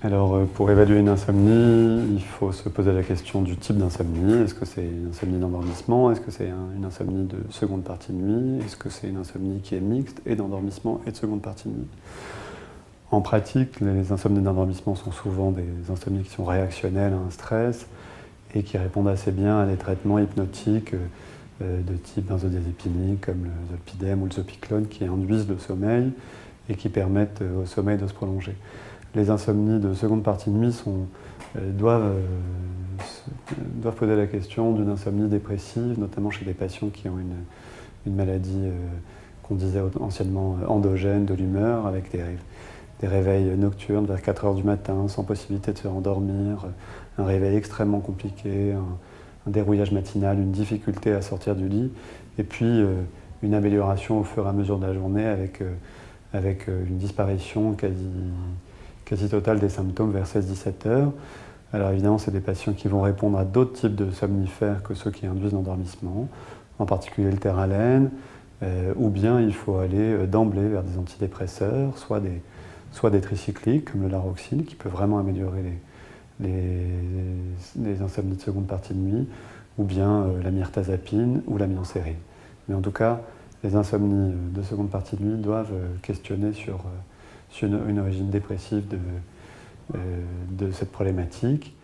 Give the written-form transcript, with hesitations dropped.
Alors, pour évaluer une insomnie, il faut se poser la question du type d'insomnie. Est-ce que c'est une insomnie d'endormissement? Est-ce que c'est une insomnie de seconde partie de nuit? Est-ce que c'est une insomnie qui est mixte et d'endormissement et de seconde partie de nuit? En pratique, les insomnies d'endormissement sont souvent des insomnies qui sont réactionnelles à un stress et qui répondent assez bien à des traitements hypnotiques de type benzodiazépinique comme le zolpidem ou le zopiclone qui induisent le sommeil et qui permettent au sommeil de se prolonger. Les insomnies de seconde partie de nuit doivent poser la question d'une insomnie dépressive, notamment chez des patients qui ont une maladie qu'on disait anciennement endogène de l'humeur, avec des réveils nocturnes vers 4 heures du matin, sans possibilité de se rendormir, un réveil extrêmement compliqué, un dérouillage matinal, une difficulté à sortir du lit, et puis une amélioration au fur et à mesure de la journée avec une disparition quasi totale des symptômes vers 16-17 heures. Alors évidemment, c'est des patients qui vont répondre à d'autres types de somnifères que ceux qui induisent l'endormissement, en particulier le Terralène, ou bien il faut aller d'emblée vers des antidépresseurs, soit des tricycliques comme le Laroxyl, qui peut vraiment améliorer les insomnies de seconde partie de nuit, ou bien la mirtazapine ou la l'amiancérine. Mais en tout cas, les insomnies de seconde partie de nuit doivent questionner sur une origine dépressive de cette problématique.